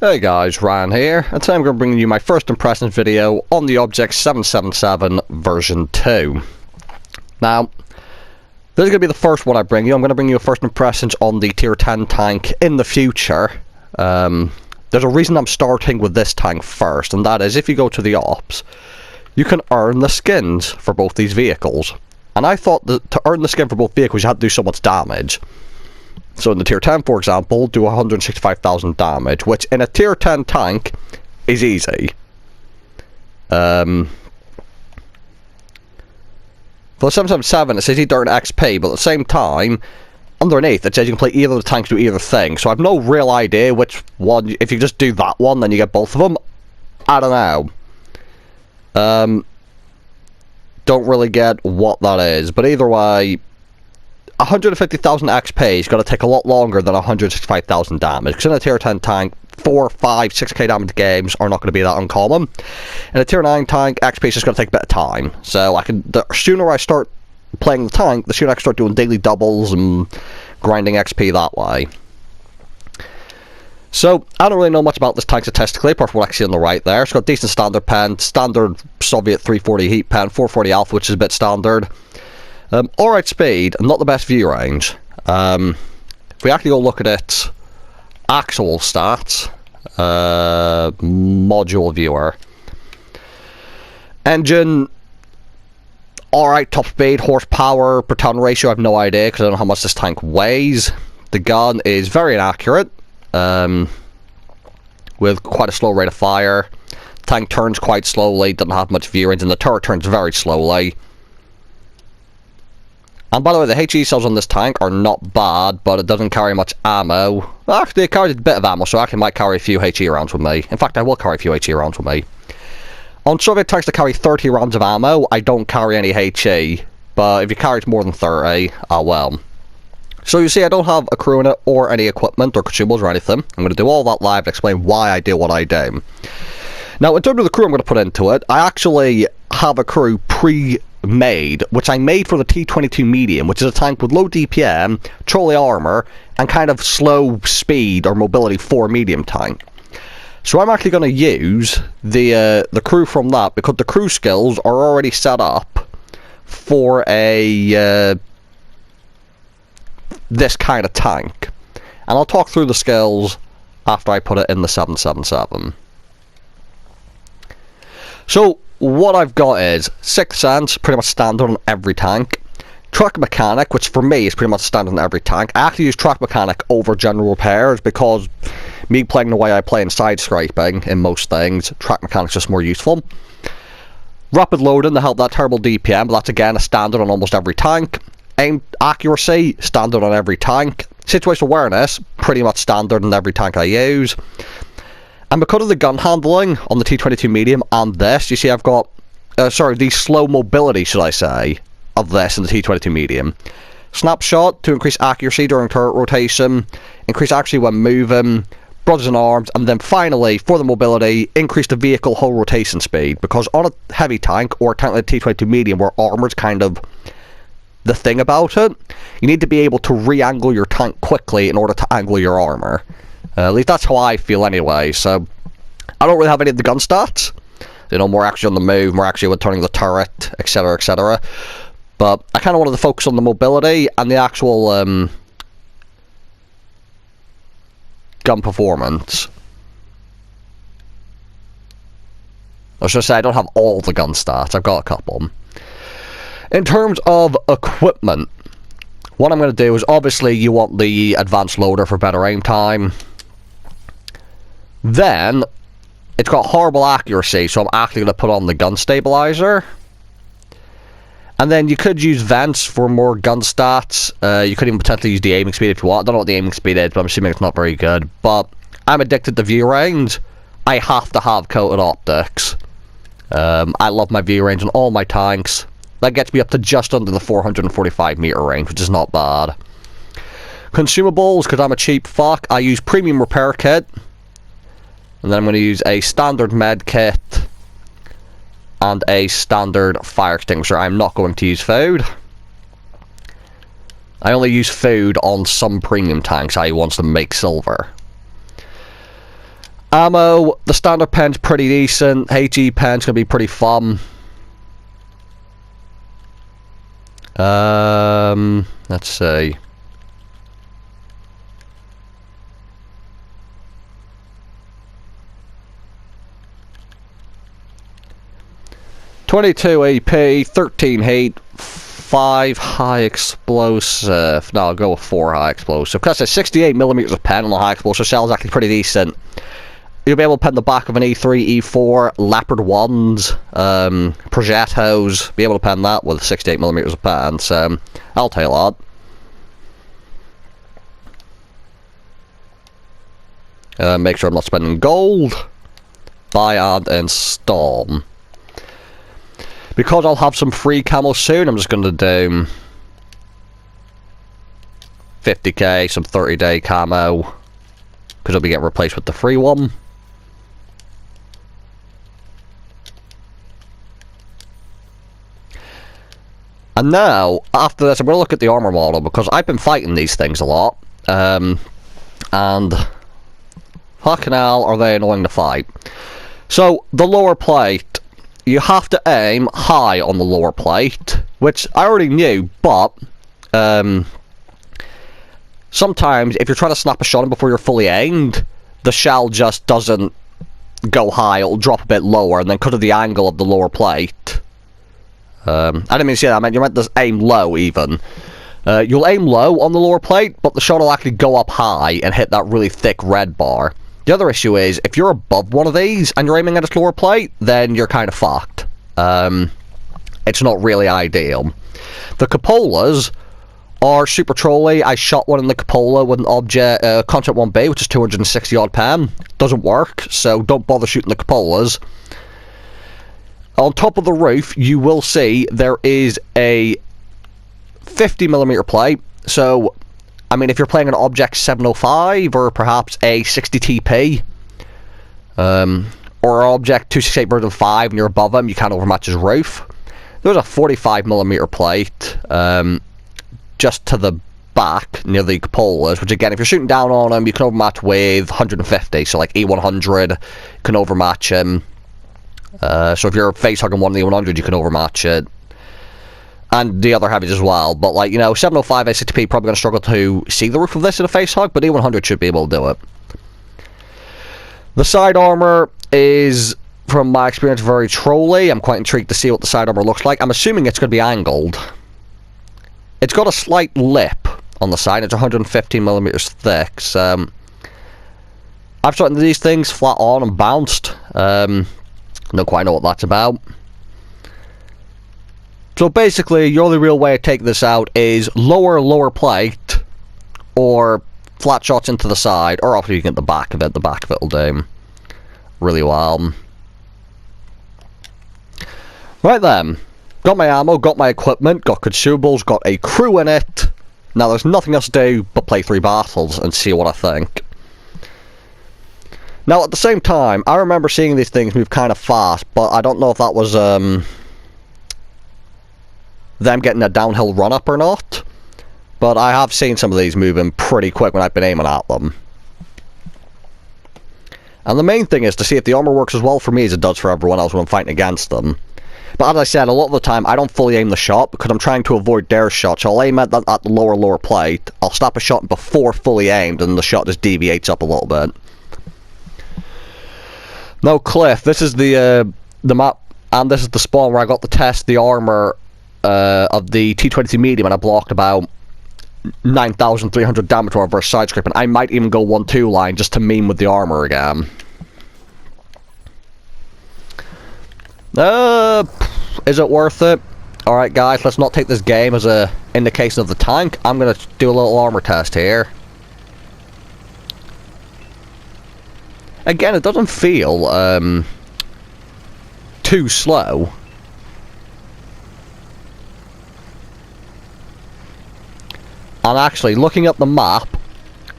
Hey guys, Ryan here, and today I'm going to bring you my first impressions video on the Object 777 version 2. Now, this is going to be the first one I bring you. I'm going to bring you a first impressions on the Tier 10 tank in the future. There's a reason I'm starting with this tank first, and that is if you go to the ops, you can earn the skins for both these vehicles. And I thought that to earn the skin for both vehicles you had to do so much damage. So in the Tier 10, for example, do 165,000 damage, which in a Tier 10 tank is easy. For the 777, it says you earn XP, but at the same time, underneath, it says you can play either of the tanks do either thing. So I have no real idea which one. If you just do that one, then you get both of them. I don't know. Don't really get what that is, but either way, 150,000 XP is going to take a lot longer than 165,000 damage, because in a Tier 10 tank, 4, 5, 6k damage games are not going to be that uncommon. In a Tier 9 tank, XP is just going to take a bit of time, so the sooner I start playing the tank, the sooner I can start doing daily doubles and grinding XP that way. So, I don't really know much about this tank statistically, apart from what I can see on the right there. It's got decent standard pen, standard Soviet 340 heat pen, 440 alpha, which is a bit standard. Alright speed, and not the best view range. If we actually go look at its actual stats, module viewer. Engine, alright, top speed, horsepower, per ton ratio, I have no idea, because I don't know how much this tank weighs. The gun is very inaccurate, with quite a slow rate of fire. The tank turns quite slowly, doesn't have much view range, and the turret turns very slowly. And by the way, the HE cells on this tank are not bad, but it doesn't carry much ammo. Actually, it carries a bit of ammo, so I actually might carry a few HE rounds with me. In fact, I will carry a few HE rounds with me. On Soviet tanks that carry 30 rounds of ammo, I don't carry any HE. But if you carry more than 30, oh well. So you see, I don't have a crew in it, or any equipment, or consumables, or anything. I'm going to do all that live and explain why I do what I do. Now, in terms of the crew I'm going to put into it, I actually have a crew pre-made, which I made for the T-22 medium, which is a tank with low DPM, trolley armor, and kind of slow speed or mobility for a medium tank. So I'm actually going to use the crew from that, because the crew skills are already set up for a this kind of tank. And I'll talk through the skills after I put it in the 777. So, what I've got is Sixth Sense, pretty much standard on every tank. Truck Mechanic, which for me is pretty much standard on every tank. I actually use Truck Mechanic over General Repairs, because me playing the way I play in side scraping in most things, Truck Mechanic's just more useful. Rapid Loading to help that terrible DPM, but that's again a standard on almost every tank. Aim Accuracy, standard on every tank. Situational Awareness, pretty much standard on every tank I use. And because of the gun handling on the T-22 medium and this, you see I've got, the slow mobility, should I say, of this in the T-22 medium. Snapshot to increase accuracy during turret rotation, increase accuracy when moving, brothers in arms, and then finally, for the mobility, increase the vehicle whole rotation speed. Because on a heavy tank, or a tank like the T-22 medium, where armor's kind of the thing about it, you need to be able to re-angle your tank quickly in order to angle your armor. At least that's how I feel anyway, so I don't really have any of the gun stats. You know, more actually on the move, more actually with turning the turret, etc, etc. But I kind of wanted to focus on the mobility and the actual gun performance. I was going to say, I don't have all the gun stats, I've got a couple. In terms of equipment, what I'm going to do is, obviously you want the advanced loader for better aim time. Then, it's got horrible accuracy, so I'm actually going to put on the gun stabilizer. And then you could use vents for more gun stats. You could even potentially use the aiming speed if you want. I don't know what the aiming speed is, but I'm assuming it's not very good. But I'm addicted to view range. I have to have coated optics. I love my view range on all my tanks. That gets me up to just under the 445 meter range, which is not bad. Consumables, because I'm a cheap fuck, I use premium repair kit. And then I'm going to use a standard med kit and a standard fire extinguisher. I'm not going to use food. I only use food on some premium tanks I want to make silver. Ammo, the standard pen's pretty decent. HE pen's gonna be pretty fun. Let's see. .22 AP, 13 heat, 5 high explosive. No, I'll go with 4 high explosive. Because it's 68mm of pen on the high explosive shell is actually pretty decent. You'll be able to pen the back of an E3, E4, Leopard 1s, Progettos. Be able to pen that with 68mm of pen, so I'll tell you that. Make sure I'm not spending gold. Buy and install. Because I'll have some free camo soon, I'm just going to do 50k, some 30-day camo, because it'll be getting replaced with the free one. And now, after this, I'm going to look at the armor model, because I've been fighting these things a lot, and fucking hell are they annoying to fight. So, the lower plate. You have to aim high on the lower plate, which I already knew, but sometimes if you're trying to snap a shot in before you're fully aimed, the shell just doesn't go high, it'll drop a bit lower, and then because of the angle of the lower plate, I didn't mean to say that, I meant you meant to aim low even. You'll aim low on the lower plate, but the shot will actually go up high and hit that really thick red bar. The other issue is, if you're above one of these and you're aiming at its lower plate, then you're kind of fucked. It's not really ideal. The cupolas are super trolly. I shot one in the cupola with an object, Concept 1B, which is 260 odd pen. Doesn't work, so don't bother shooting the cupolas. On top of the roof, you will see there is a 50mm plate, so I mean, if you're playing an Object 705 or perhaps a 60 TP, or Object 268 version 5 and you're above him, you can't overmatch his roof. There's a 45mm plate just to the back near the cupolas, which again, if you're shooting down on him, you can overmatch with 150. So like E100 can overmatch him. So if you're face hugging one of the E100, you can overmatch it. And the other heavies as well, but like, you know, 705 A60P probably going to struggle to see the roof of this in a face hug, but E100 should be able to do it. The side armor is, from my experience, very trolly. I'm quite intrigued to see what the side armor looks like. I'm assuming it's going to be angled. It's got a slight lip on the side. It's 115mm thick, so I've shot into these things flat on and bounced. Don't quite know what that's about. So basically, your only real way to take this out is lower plate, or flat shots into the side, or obviously you can get the back of it. The back of it will do really well. Right then, got my ammo, got my equipment, got consumables, got a crew in it. Now there's nothing else to do but play 3 battles and see what I think. Now at the same time, I remember seeing these things move kind of fast, but I don't know if that was them getting a downhill run up or not, but I have seen some of these moving pretty quick when I've been aiming at them. And the main thing is to see if the armor works as well for me as it does for everyone else when I'm fighting against them. But as I said, a lot of the time I don't fully aim the shot because I'm trying to avoid their shot, so I'll aim at the lower plate, I'll stop a shot before fully aimed, and the shot just deviates up a little bit. Now Cliff, this is the map, and this is the spawn where I got to test the armor of the T22 medium, and I blocked about 9,300 damage over side script, and I might even go 1-2 line just to meme with the armor again. Is it worth it? Alright guys, let's not take this game as a indication of the tank. I'm gonna do a little armor test here. Again, it doesn't feel too slow. And actually, looking at the map,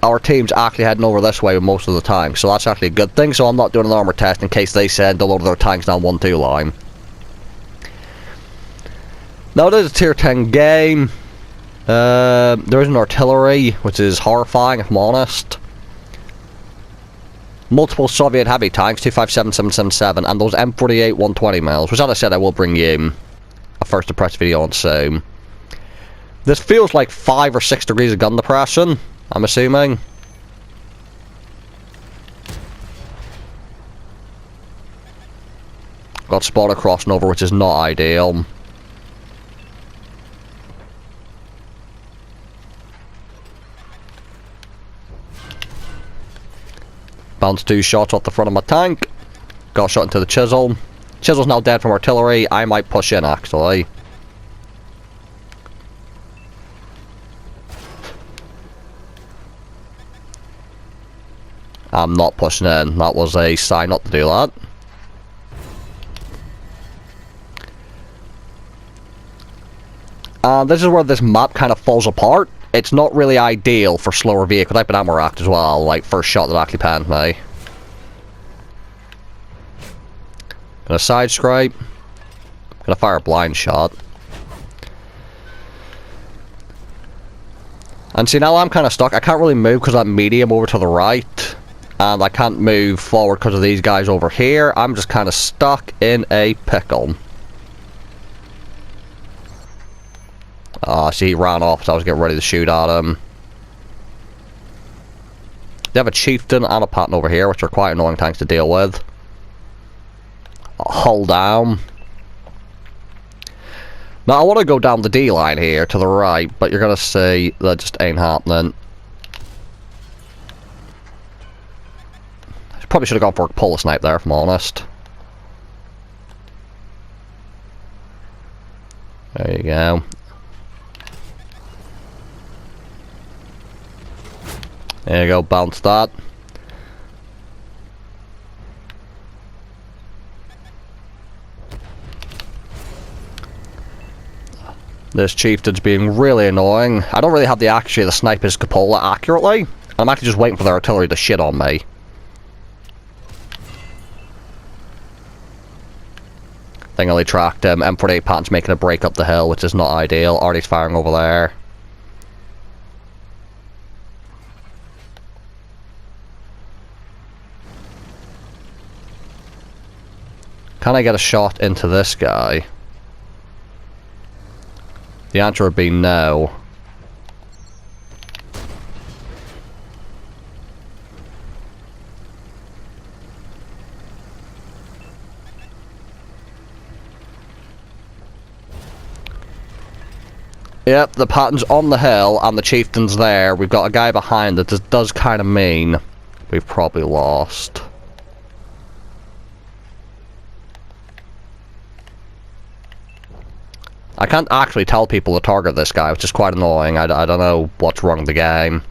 our team's actually heading over this way most of the time, so that's actually a good thing. So I'm not doing an armor test in case they send a load of their tanks down 1-2 line. Now it is a tier 10 game. There is an artillery, which is horrifying if I'm honest. multiple Soviet heavy tanks, 257777, and those M48 120 mils, which as I said I will bring you a first impress video on soon. This feels like 5 or 6 degrees of gun depression, I'm assuming. Got spotted crossing over, which is not ideal. Bounced 2 shots off the front of my tank. Got shot into the chisel. Chisel's now dead from artillery. I might push in, actually. I'm not pushing in. That was a sign not to do that. And this is where this map kind of falls apart. It's not really ideal for slower vehicle type and ammo racked as well, like first shot that actually panned me. Gonna side scrape. Gonna fire a blind shot. And see, now I'm kind of stuck. I can't really move because of that medium over to the right. And I can't move forward because of these guys over here. I'm just kind of stuck in a pickle. See, he ran off, so I was getting ready to shoot at him. They have a chieftain and a pattern over here, which are quite annoying tanks to deal with. Hull down. Now, I want to go down the D line here to the right, but you're going to see that just ain't happening. Probably should have gone for a pull snipe there, if I'm honest. There you go. There you go, bounce that. This chieftain's being really annoying. I don't really have actually the sniper's cupola accurately. I'm actually just waiting for their artillery to shit on me. Think I only tracked him. M48 pattern's making a break up the hill, which is not ideal. Artie's firing over there. Can I get a shot into this guy? The answer would be no. Yep, the pattern's on the hill and the chieftain's there. We've got a guy behind it. This does kind of mean we've probably lost. I can't actually tell people to target this guy, which is quite annoying. I don't know what's wrong with the game.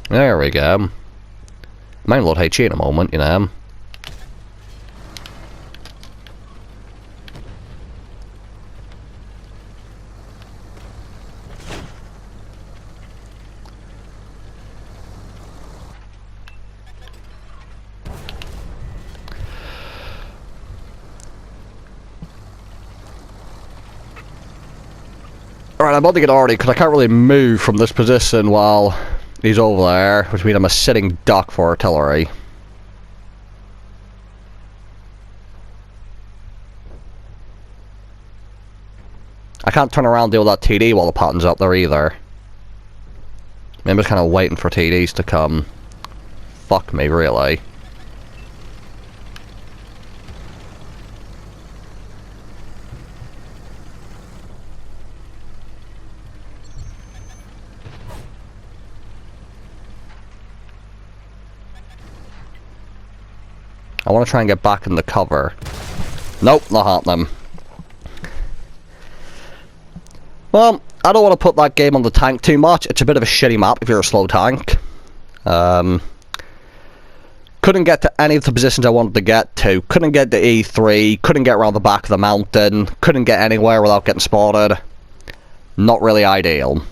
There we go. Might load HE in a moment, you know. Alright, I'm about to get Artie because I can't really move from this position while he's over there, which means I'm a sitting duck for artillery. I can't turn around and deal with that TD while the pattern's up there either. I'm just kind of waiting for TDs to come. Fuck me, really. I want to try and get back in the cover. Nope, not happening. Well, I don't want to put that game on the tank too much. It's a bit of a shitty map if you're a slow tank. Couldn't get to any of the positions I wanted to get to. Couldn't get to E3. Couldn't get around the back of the mountain. Couldn't get anywhere without getting spotted. Not really ideal.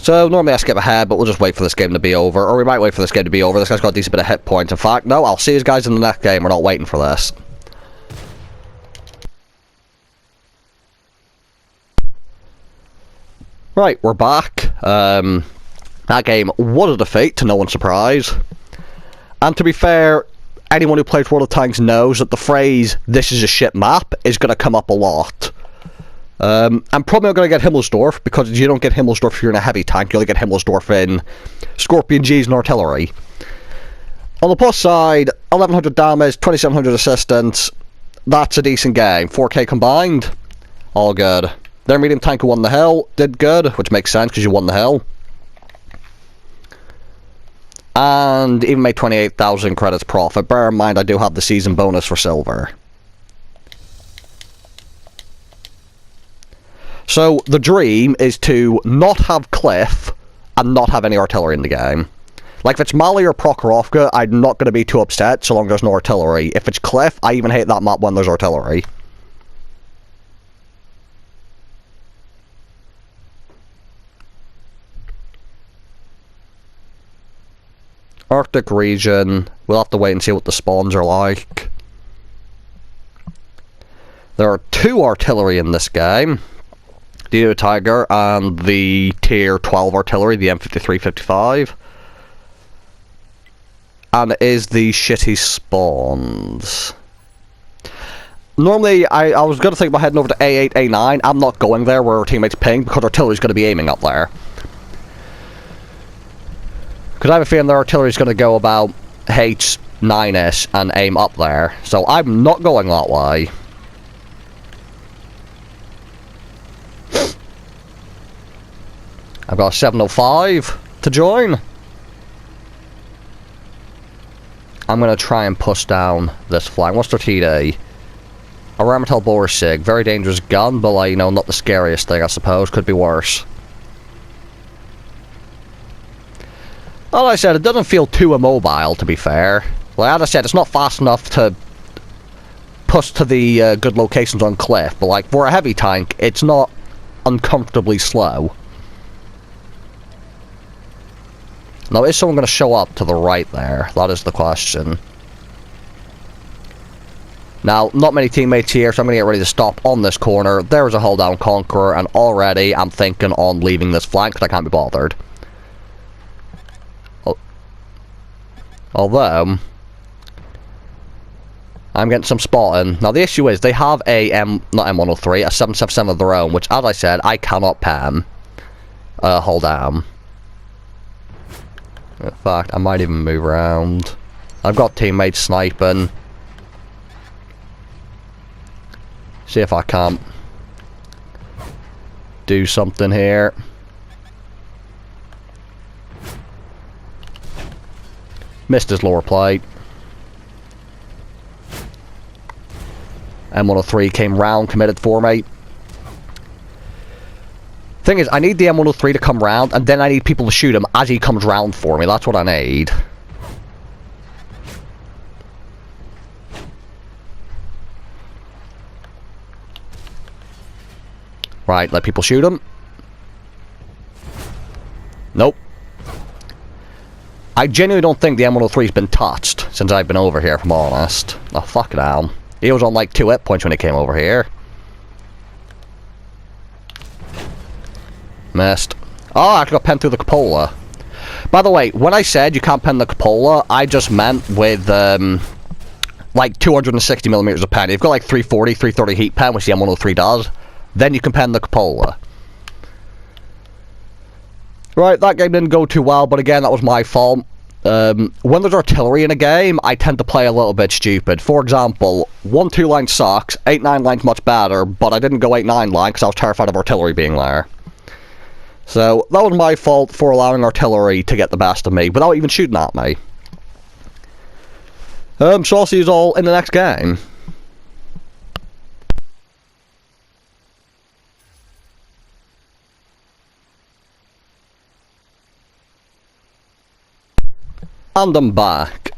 So normally I skip ahead, but we'll just wait for this game to be over. Or we might wait for this game to be over. This guy's got a decent bit of hit points. In fact, no, I'll see you guys in the next game. We're not waiting for this. Right, we're back. That game was a defeat, to no one's surprise. And to be fair, anyone who plays World of Tanks knows that the phrase, "this is a shit map," is going to come up a lot. I'm probably not going to get Himmelsdorf, because you don't get Himmelsdorf if you're in a heavy tank, you only get Himmelsdorf in Scorpion Gs and artillery. On the plus side, 1100 damage, 2700 assistance, that's a decent game. 4k combined, all good. Their medium tank who won the hill did good, which makes sense because you won the hill. And even made 28,000 credits profit. Bear in mind I do have the season bonus for silver. So, the dream is to not have Cliff and not have any artillery in the game. Like, if it's Mali or Prokhorovka, I'm not going to be too upset so long as there's no artillery. If it's Cliff, I even hate that map when there's artillery. Arctic region, we'll have to wait and see what the spawns are like. There are 2 artillery in this game. The Tiger and the tier 12 artillery, the M53-55. And it is the shitty spawns. Normally, I was going to think about heading over to A8, A9. I'm not going there where our teammates ping because artillery's going to be aiming up there. Because I have a feeling their artillery's going to go about H9-ish and aim up there. So I'm not going that way. I've got a 705 to join. I'm going to try and push down this flank. What's their TD? A Ramatel Borsig. Very dangerous gun, but, like, you know, not the scariest thing, I suppose. Could be worse. Like I said, it doesn't feel too immobile, to be fair. Like, as I said, it's not fast enough to push to the good locations on Cliff, but, like, for a heavy tank, it's not uncomfortably slow. Now, is someone going to show up to the right there? That is the question. Now, not many teammates here, so I'm going to get ready to stop on this corner. There is a hold down Conqueror, and already I'm thinking on leaving this flank because I can't be bothered. Although, I'm getting some spotting. Now, the issue is they have a not M103, a 777 of their own, which, as I said, I cannot pen. Hold down. In fact, I might even move around. I've got teammates sniping. See if I can't do something here. Missed his lower plate. M103 came round, committed for me. Thing is, I need the M103 to come round, and then I need people to shoot him as he comes round for me. That's what I need. Right, let people shoot him. Nope. I genuinely don't think the M103's been touched since I've been over here, if I'm honest. Oh, fuck it out. He was on like 2 hit points when he came over here. Missed. Oh, I actually got penned through the cupola. By the way, when I said you can't pen the cupola, I just meant with, like 260mm of pen. You've got like 340, 330 heat pen, which the M103 does. Then you can pen the cupola. Right, that game didn't go too well, but again, that was my fault. When there's artillery in a game, I tend to play a little bit stupid. For example, 1-2 line sucks, 8-9 line's much better, but I didn't go 8-9 line because I was terrified of artillery being there. So, that was my fault for allowing artillery to get the best of me, without even shooting at me. So I'll see you all in the next game. And I'm back.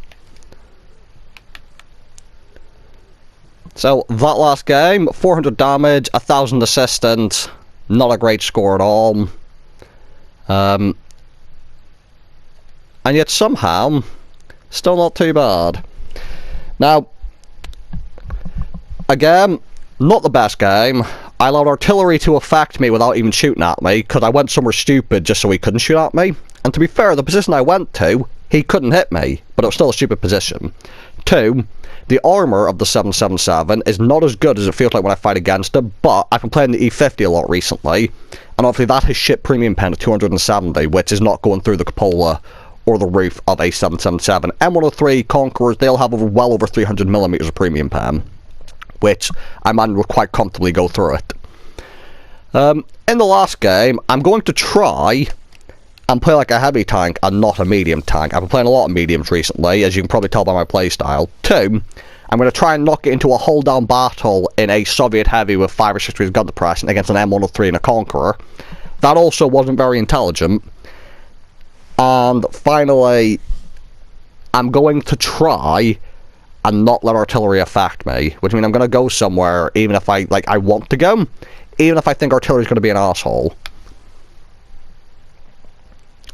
So, that last game, 400 damage, 1000 assistance, not a great score at all. And yet somehow, still not too bad. Now, again, not the best game. I allowed artillery to affect me without even shooting at me, because I went somewhere stupid just so he couldn't shoot at me. And to be fair, the position I went to, he couldn't hit me, but it was still a stupid position. 2, the armor of the 777 is not as good as it feels like when I fight against it, but I've been playing the E50 a lot recently, and obviously that has shit premium pen at 270, which is not going through the cupola or the roof of a 777. M103 Conquerors, they'll have well over 300mm of premium pen, which I imagine will quite comfortably go through it. In the last game, I'm going to try and play like a heavy tank and not a medium tank. I've been playing a lot of mediums recently, as you can probably tell by my playstyle. 2, I'm going to try and not get into a hold-down battle in a Soviet heavy with 5 or 6 degrees gun depression against an M103 and a Conqueror. That also wasn't very intelligent. And finally, I'm going to try and not let artillery affect me, which means I'm going to go somewhere even if I want to go, even if I think artillery is going to be an asshole.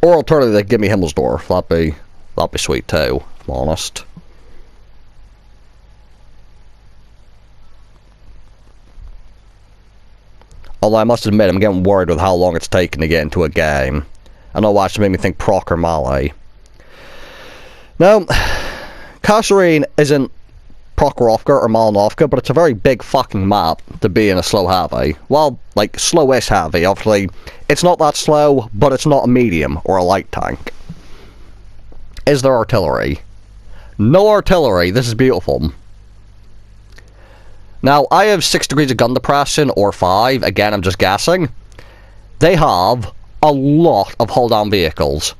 Or alternatively, they give me Himmelsdorf. That'd be sweet too, if I'm honest. Although I must admit, I'm getting worried with how long it's taken to get into a game. I know why it should make me think Proc or Mali. Now, Kasserine isn't Prokhorovka or Malinovka, but it's a very big fucking map to be in a slow heavy. Well, like, slow-ish heavy. Obviously, it's not that slow, but it's not a medium or a light tank. Is there artillery? No artillery. This is beautiful. Now, I have 6 degrees of gun depression, or 5. Again, I'm just guessing. They have a lot of hold-down vehicles.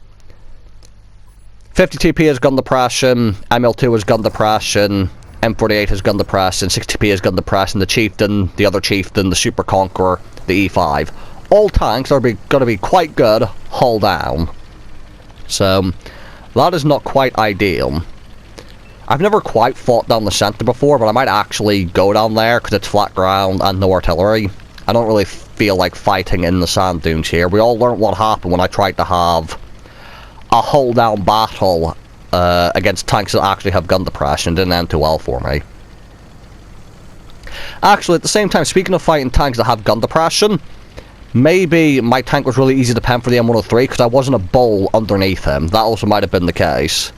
50 TP is gun depression, ML2 is gun depression, M48 is gun depression, 60 TP is gun depression, the Chieftain, the other Chieftain, the Super Conqueror, the E5. All tanks are going to be quite good hull down. So, that is not quite ideal. I've never quite fought down the center before, but I might actually go down there because it's flat ground and no artillery. I don't really feel like fighting in the sand dunes here. We all learned what happened when I tried to have a hold down battle against tanks that actually have gun depression. It didn't end too well for me. Actually, at the same time, speaking of fighting tanks that have gun depression, maybe my tank was really easy to pen for the M103 because I wasn't a bowl underneath him. That also might have been the case.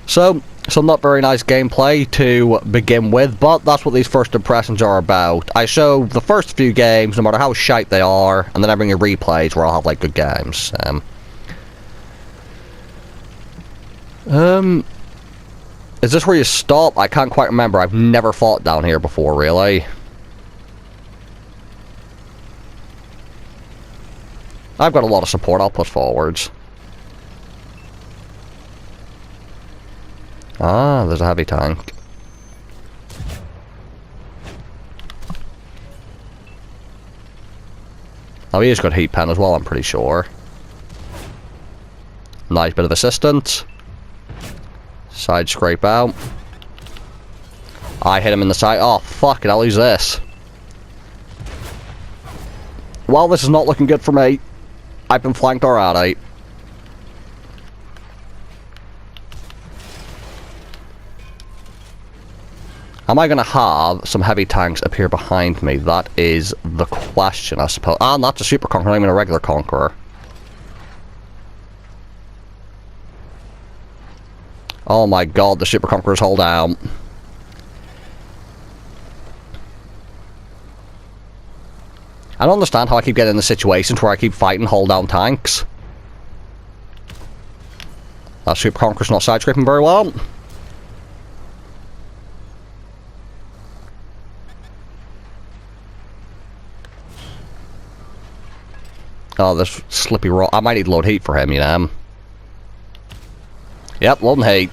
So, some not very nice gameplay to begin with, but that's what these first impressions are about. I show the first few games, no matter how shite they are, and then I bring you replays where I'll have, like, good games. Is this where you stop? I can't quite remember. I've never fought down here before, really. I've got a lot of support I'll push forwards. Ah, there's a heavy tank. Oh, he has got heat pen as well, I'm pretty sure. Nice bit of assistance. Side scrape out. I hit him in the side. Oh, fuck it, I'll lose this. Well, this is not looking good for me. I've been flanked already. Am I going to have some heavy tanks appear behind me? That is the question, I suppose. Ah, not a Super Conqueror, not even a regular Conqueror. Oh my god, the Super Conquerors hold down. I don't understand how I keep getting in the situations where I keep fighting hold down tanks. That Super Conqueror's not side scraping very well. Oh, this slippy rock. I might need load heat for him, you know. Yep, loading heat.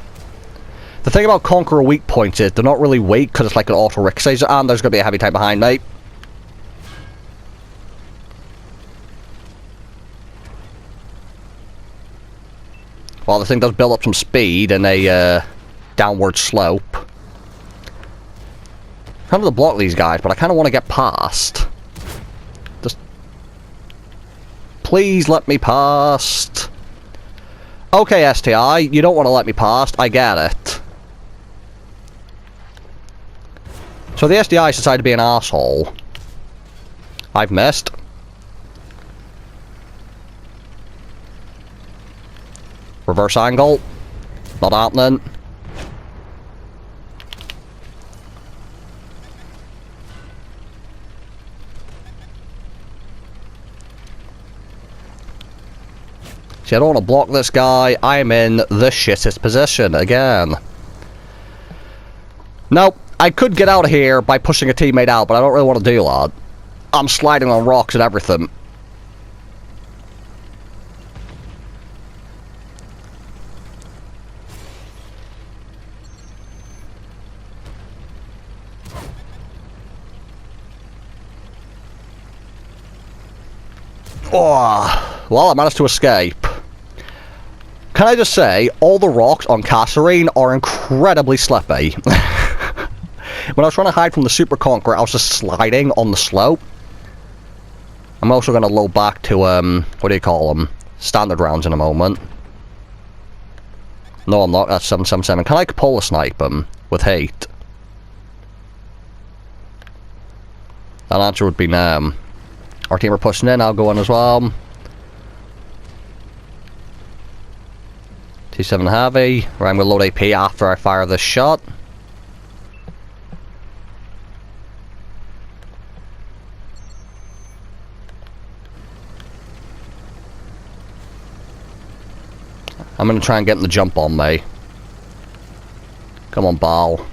The thing about Conqueror weak points is they're not really weak because it's like an auto ricochet, and there's going to be a heavy tank behind me. Well, the thing does build up some speed and a downward slope. kind of to block these guys, but I kind of want to get past. Just... Please let me past. Okay, STI, you don't want to let me past. I get it. So the SDI decided to be an asshole. I've missed. Reverse angle. Not happening. See, I don't want to block this guy. I'm in the shittest position again. Nope. I could get out of here by pushing a teammate out, but I don't really want to do that. I'm sliding on rocks and everything. Oh, well, I managed to escape. Can I just say, all the rocks on Kasserine are incredibly slippy. When I was trying to hide from the Super Conqueror, I was just sliding on the slope. I'm also going to load back to, what do you call them? Standard rounds in a moment. No, I'm not. That's 777. Can I pull a snipe him with hate? That answer would be no. Our team are pushing in. I'll go in as well. T7 heavy. Right, I'm going to load AP after I fire this shot. I'm going to try and get him to jump on me. Come on, ball.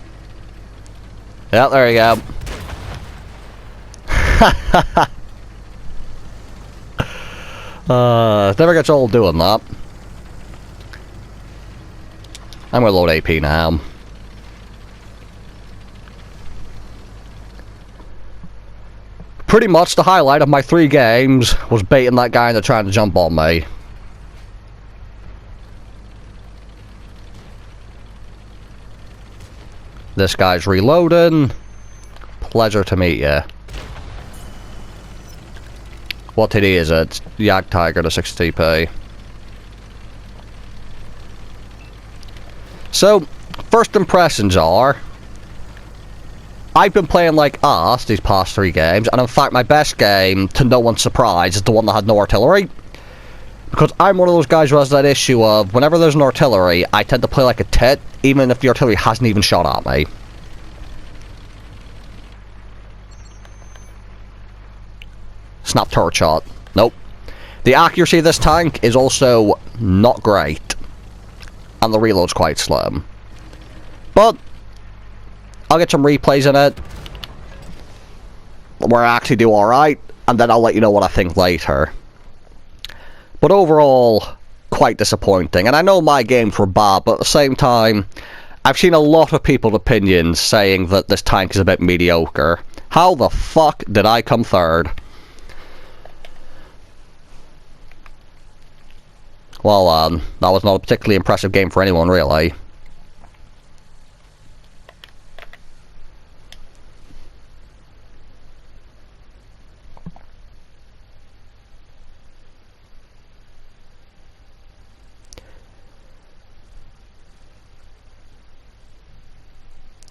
Yeah, there you go. Never gets old doing that. I'm going to load AP now. Pretty much the highlight of my 3 games was baiting that guy into trying to jump on me. This guy's reloading. Pleasure to meet you. What TD is it? Yak Tiger to 60p. So, first impressions are... I've been playing like ass these past 3 games, and in fact my best game, to no one's surprise, is the one that had no artillery. Because I'm one of those guys who has that issue of, whenever there's an artillery, I tend to play like a tit, even if the artillery hasn't even shot at me. Snap turret shot. Nope. The accuracy of this tank is also not great. And the reload's quite slim. But, I'll get some replays in it, where I actually do alright, and then I'll let you know what I think later. But overall, quite disappointing. And I know my games were bad, but at the same time, I've seen a lot of people's opinions saying that this tank is a bit mediocre. How the fuck did I come third? Well, that was not a particularly impressive game for anyone, really.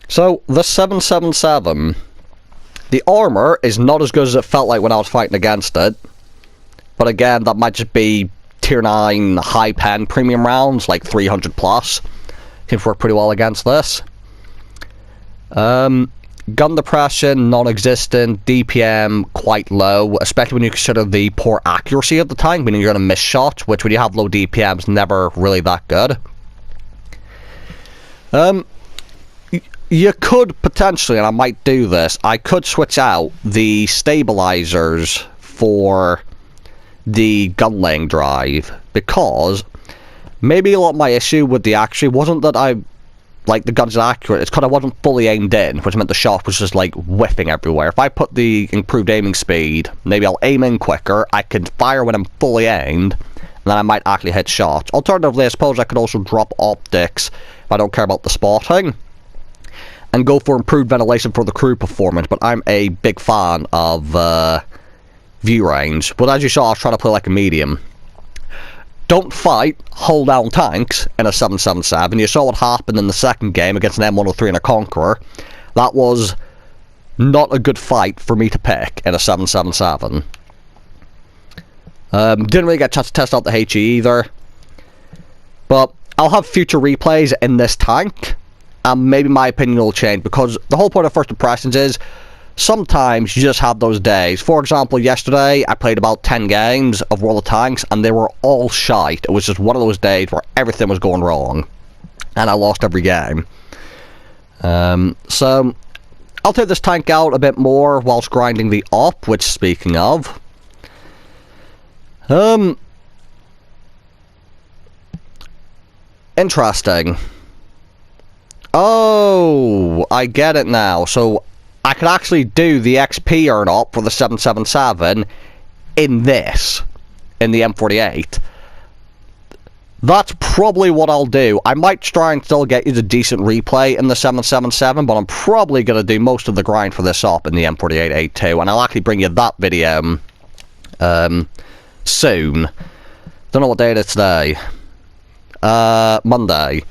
So, the 777, the armor is not as good as it felt like when I was fighting against it. But again, that might just be tier 9 high pen premium rounds, like 300 plus. Seems to work pretty well against this. Gun depression, non-existent. DPM, quite low, especially when you consider the poor accuracy of the tank, meaning you're going to miss shots, which when you have low DPM is never really that good. You could potentially, and I might do this, I could switch out the stabilizers for the gun laying drive, because maybe a lot of my issue with the accuracy wasn't that I like the gun's accurate, it's because I wasn't fully aimed in, which meant the shot was just like whiffing everywhere. If I put the improved aiming speed, maybe I'll aim in quicker, I can fire when I'm fully aimed, and then I might actually hit shots. Alternatively, I suppose I could also drop optics if I don't care about the spotting. and go for improved ventilation for the crew performance, but I'm a big fan of view range. But as you saw, I was trying to play like a medium. Don't fight hull down tanks in a 777. You saw what happened in the second game against an M103 and a Conqueror. That was not a good fight for me to pick in a 777. Didn't really get a chance to test out the HE either. But I'll have future replays in this tank, and maybe my opinion will change, because the whole point of first impressions is sometimes you just have those days. For example, yesterday I played about 10 games of World of Tanks and they were all shite. It was just one of those days where everything was going wrong and I lost every game. So I'll take this tank out a bit more whilst grinding the op, which, speaking of, interesting. Oh, I get it now. So I could actually do the XP earn up for the 777 in this, in the M48. That's probably what I'll do. I might try and still get you the decent replay in the 777, but I'm probably going to do most of the grind for this up in the M48A2, and I'll actually bring you that video soon. Don't know what day it is today. Monday.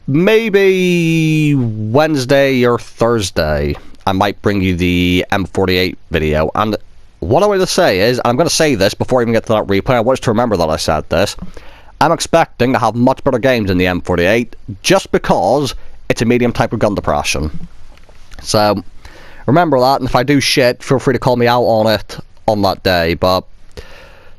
Maybe Wednesday or Thursday, I might bring you the M48 video. And what I want to say is, and I'm going to say this before I even get to that replay, I want you to remember that I said this, I'm expecting to have much better games in the M48, just because it's a medium type of gun depression. So, remember that, and if I do shit, feel free to call me out on it on that day. But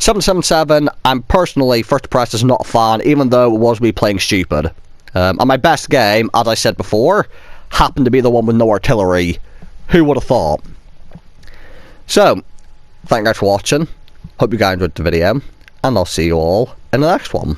777, I'm personally, first impressed, is not a fan, even though it was me playing stupid. And my best game, as I said before, happened to be the one with no artillery. Who would have thought? So, thank you guys for watching. Hope you guys enjoyed the video, and I'll see you all in the next one.